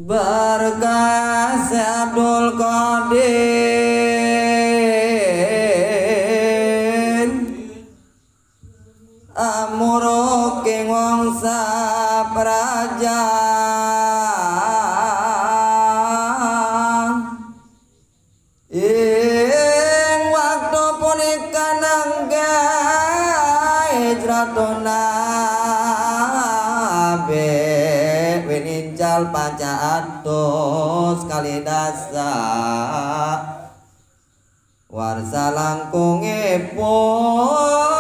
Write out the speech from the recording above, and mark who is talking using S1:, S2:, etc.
S1: berkas Abdul Qadir amuro king wangsa praja ing waktu punika nangga hijratuna wininjal panca atus kali dasa warsa langkungipun